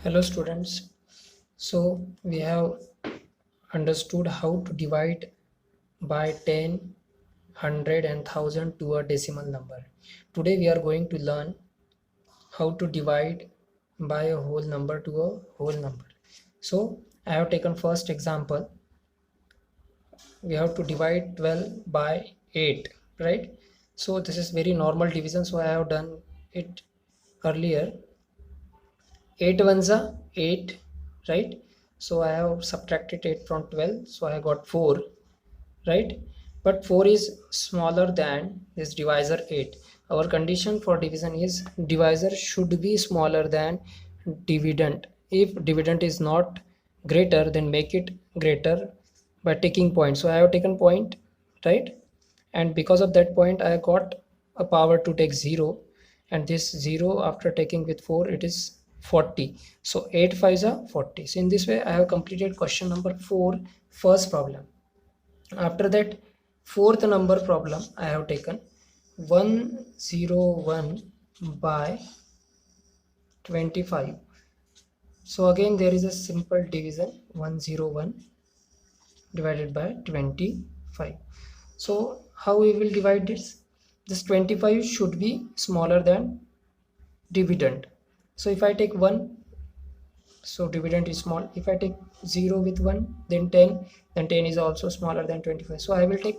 Hello students. So we have understood how to divide by 10, 100 and 1000 to a decimal number. Today we are going to learn how to divide by a whole number to a whole number. So I have taken first example. We have to divide 12 by 8, right? So this is very normal division, so I have done it earlier. 8 ones are 8, right? So I have subtracted 8 from 12, so I got 4, right? But 4 is smaller than this divisor 8. Our condition for division is divisor should be smaller than dividend. If dividend is not greater, then make it greater by taking point. So I have taken point, right? And because of that point I got a power to take 0, and this 0 after taking with 4 it is 40. So 8 5s are 40. So in this way I have completed question number 4, first problem. After that, fourth number problem I have taken 101 by 25. So again there is a simple division, 101 divided by 25. So how we will divide this 25 should be smaller than dividend. So if I take 1, so dividend is small. If I take 0 with 1, then 10, then 10 is also smaller than 25. So I will take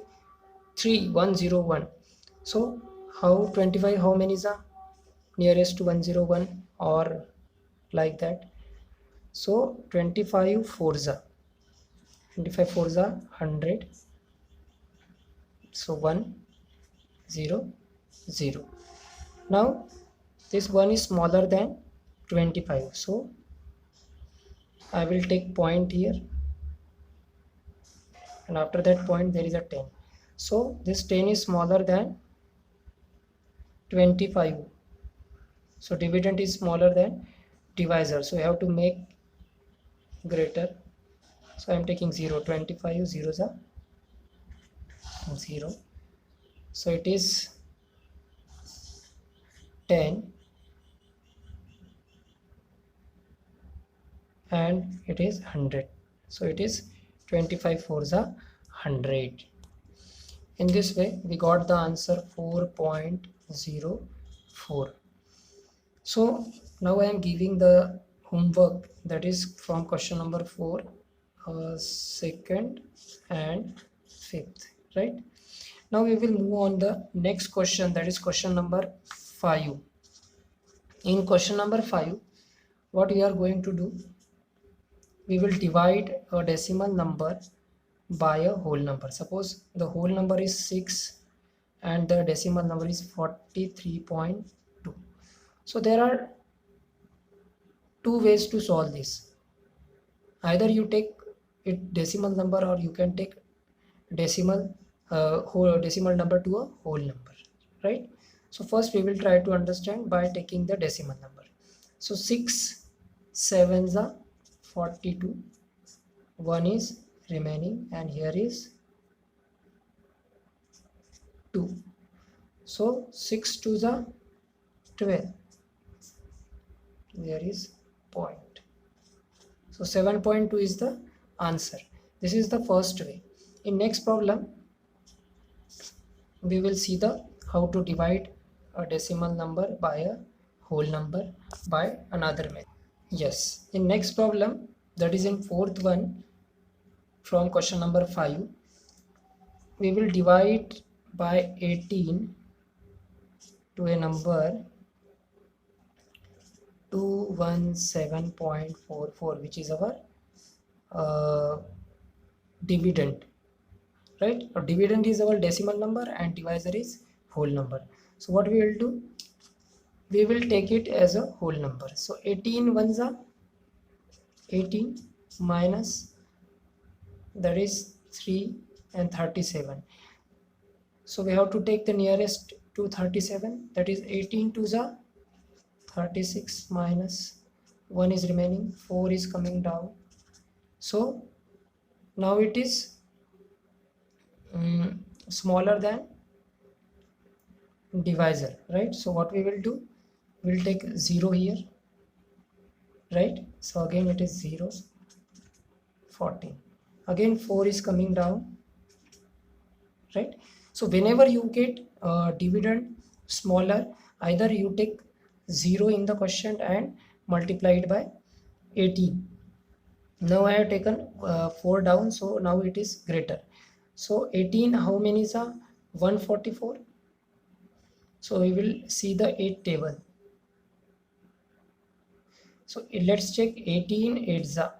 3, 101. So how 25, how many is the nearest to 101 or like that? So 25 fours are 25 fours are 100. So 1 0 0. Now this one is smaller than 25. So I will take point here, and after that point there is a 10. So this 10 is smaller than 25. So dividend is smaller than divisor. So you have to make greater. So I am taking 0. 25 zeros are 0. So it is 10 and it is 100. So it is 25 fours are 100. In this way we got the answer 4.04. So now I am giving the homework, that is from question number 4, second and fifth, right? Now we will move on the next question, that is question number 5. In question number 5, what we are going to do, we will divide a decimal number by a whole number. Suppose the whole number is 6 and the decimal number is 43.2. So there are two ways to solve this. Either you take it decimal number, or you can take whole decimal number to a whole number, right? So first we will try to understand by taking the decimal number. So 6 sevens are 42, 1 is remaining, and here is 2. So 6 2s are 12, there is point. So 7.2 is the answer. This is the first way. In next problem we will see the how to divide a decimal number by a whole number by another method. Yes, in next problem, that is in fourth one from question number 5, we will divide by 18 to a number 217.44, which is our dividend, right? Or dividend is our decimal number and divisor is whole number. So what we will do, we will take it as a whole number. So 18 ones are 18 minus, that is 3 and 37. So we have to take the nearest to 37, that is 18 to the 36 minus 1 is remaining, 4 is coming down. So now it is smaller than divisor, right? So what we will do, we will take 0 here, right? So again it is 0, 14. Again 4 is coming down, right? So whenever you get dividend smaller, either you take 0 in the question and multiply it by 18. Now I have taken 4 down, so now it is greater. So 18, how many is 144? So we will see the 8 table. So let's check. 18 8s are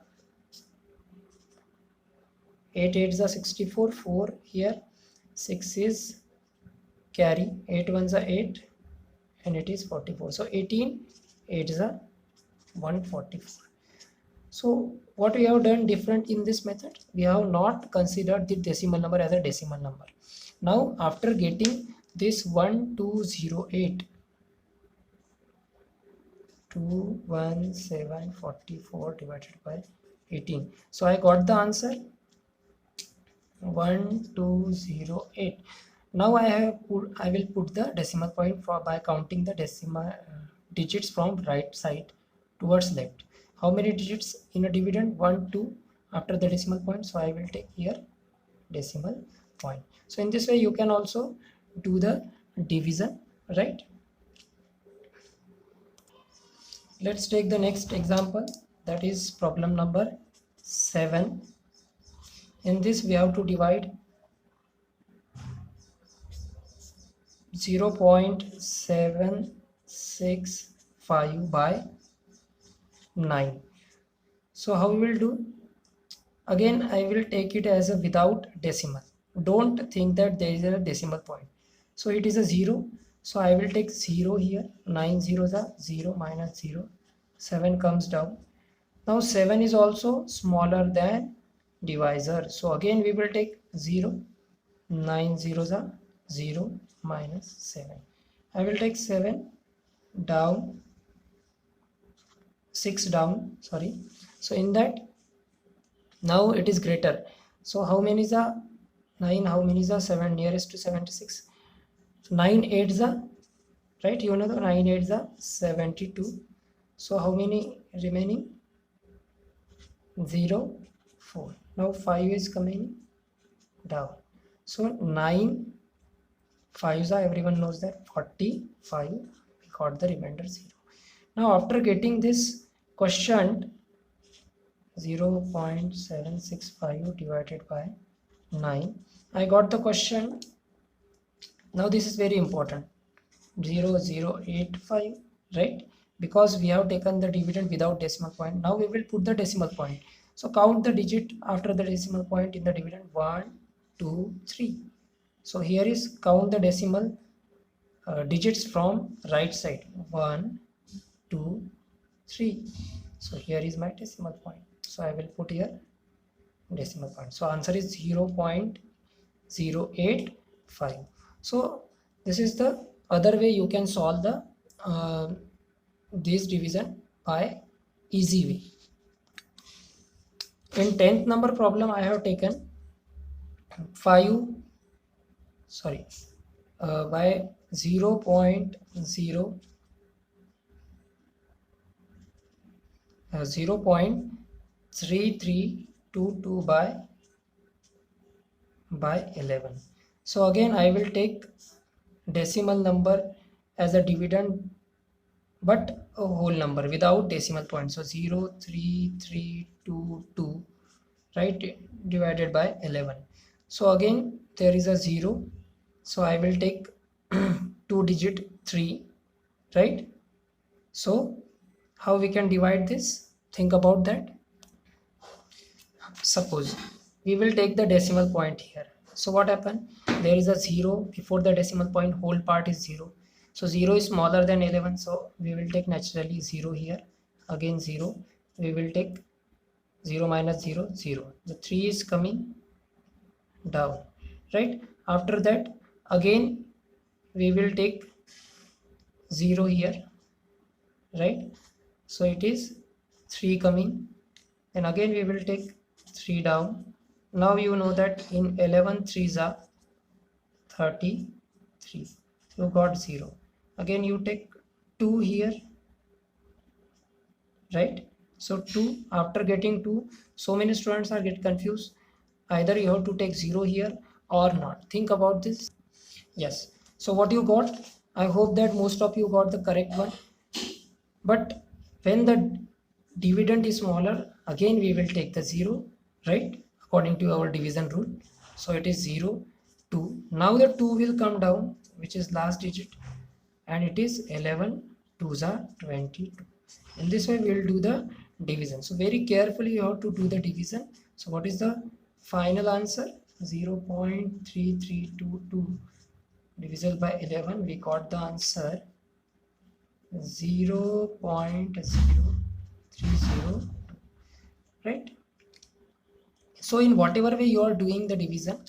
8 8s are 64, 4 here, 6 is carry, 8 1s are 8, and it is 44. So 18 8s are 144. So what we have done different in this method, we have not considered the decimal number as a decimal number. Now after getting this 1208 21744 divided by 18, so I got the answer 1208. Now I will put the decimal point by counting the decimal digits from right side towards left. How many digits in a dividend? 1 2 after the decimal point, so I will take here decimal point. So in this way you can also do the division, right? Let's take the next example, that is problem number 7. In this we have to divide 0.765 by 9. So how we will do? Again I will take it as a without decimal. Don't think that there is a decimal point. So it is a 0. So I will take 0 here. 9 zeros are 0 minus 0. 7 comes down. Now 7 is also smaller than divisor. So again we will take 0. 9 zeros are 0 minus 7. I will take 7 down, 6 down, sorry. So in that, now it is greater. So how many is a 9? How many is a 7? Nearest to 76. 9 8s are, right? You know the 9 8s are 72. So how many remaining? 0 4. Now 5 is coming down. So 9 5s are, everyone knows that 45. We got the remainder 0. Now after getting this quotient 0.765 divided by 9, I got the question. Now this is very important, 0085, right? Because we have taken the dividend without decimal point. Now we will put the decimal point. So count the digit after the decimal point in the dividend. 1 2 3. So here is count the decimal digits from right side. 1 2 3. So here is my decimal point. So I will put here decimal point. So answer is 0.085. So this is the other way you can solve the this division by easy way. In 10th number problem I have taken 5 by 0.3322 by 11. So again I will take decimal number as a dividend, but a whole number without decimal point. So 0.3322, right, divided by 11. So again there is a 0, so I will take 2 digit 3, right? So how we can divide this? Think about that. Suppose we will take the decimal point here. So what happened? There is a 0 before the decimal point, whole part is 0. So 0 is smaller than 11, so we will take naturally 0 here. Again 0, we will take 0 minus 0 0. The 3 is coming down, right? After that again we will take 0 here, right? So it is 3 coming, and again we will take 3 down. Now you know that in 11 3s are 33. You got 0. Again you take 2 here, right? So 2, after getting 2, so many students are get confused. Either you have to take 0 here or not. Think about this. Yes. So what you got? I hope that most of you got the correct one. But when the dividend is smaller, again we will take the 0, right? According to our division rule. So it is 0, 2. Now the 2 will come down, which is last digit, and it is 11, 2s are 22. In this way we will do the division. So very carefully you have to do the division. So what is the final answer? 0.3322 divisible by 11. We got the answer 0.0302, right? So in whatever way you are doing the division,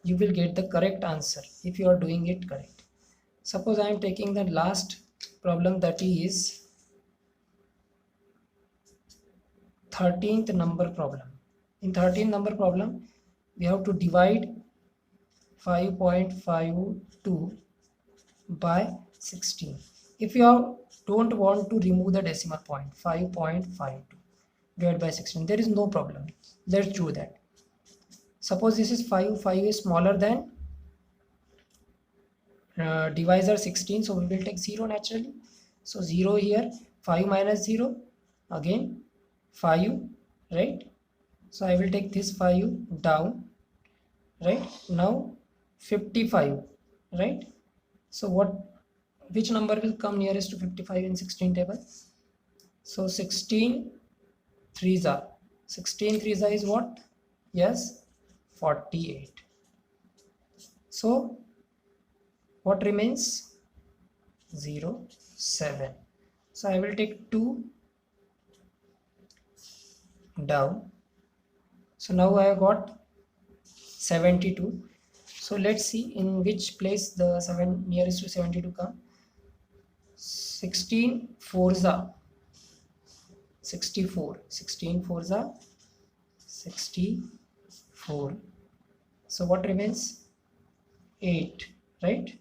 you will get the correct answer if you are doing it correct. Suppose I am taking the last problem, that is 13th number problem. In 13th number problem, we have to divide 5.52 by 16. If you don't want to remove the decimal point, 5.52 divided by 16, there is no problem. Let's do that. Suppose this is 5, 5 is smaller than divisor 16, so we will take 0 naturally. So 0 here, 5 minus 0, again 5, right? So I will take this 5 down, right? Now 55, right? So which number will come nearest to 55 in 16 table? So 16 3s are, 16 3s are is what? Yes, 48. So what remains? 0, 7. So I will take 2 down. So now I have got 72. So let's see in which place the 7 nearest to 72 come. 16 4s are 64. 16 4s are 64. So what remains? 8, right?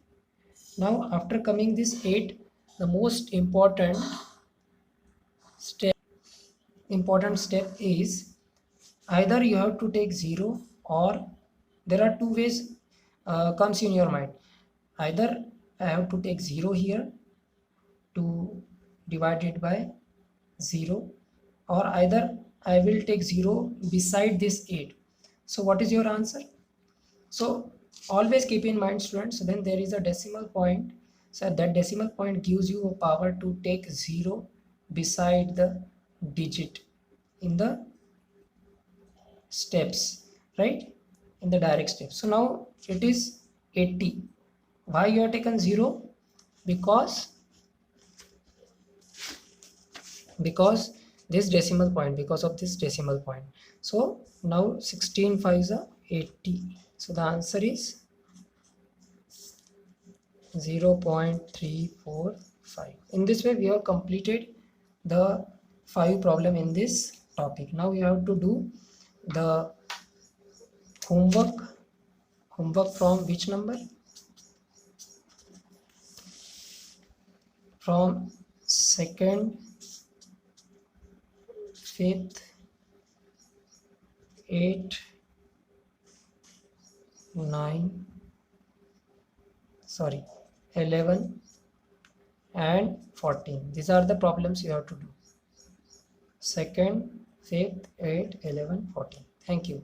Now after coming this 8, the most important step is either you have to take 0, or there are two ways comes in your mind. Either I have to take 0 here to divide it by 0, or either I will take 0 beside this 8. So what is your answer? So always keep in mind, students, when there is a decimal point, so that decimal point gives you a power to take 0 beside the digit in the steps, right? In the direct steps. So now it is 80. Why you have taken 0? Because this decimal point, because of this decimal point. So now 16 5s are 80. So the answer is 0.345. In this way we have completed the 5 problem in this topic. Now you have to do the homework from which number? From 2nd, 5th, 8, 9, 11 and 14. These are the problems you have to do. 2nd, 5th, 8, 11, 14. Thank you.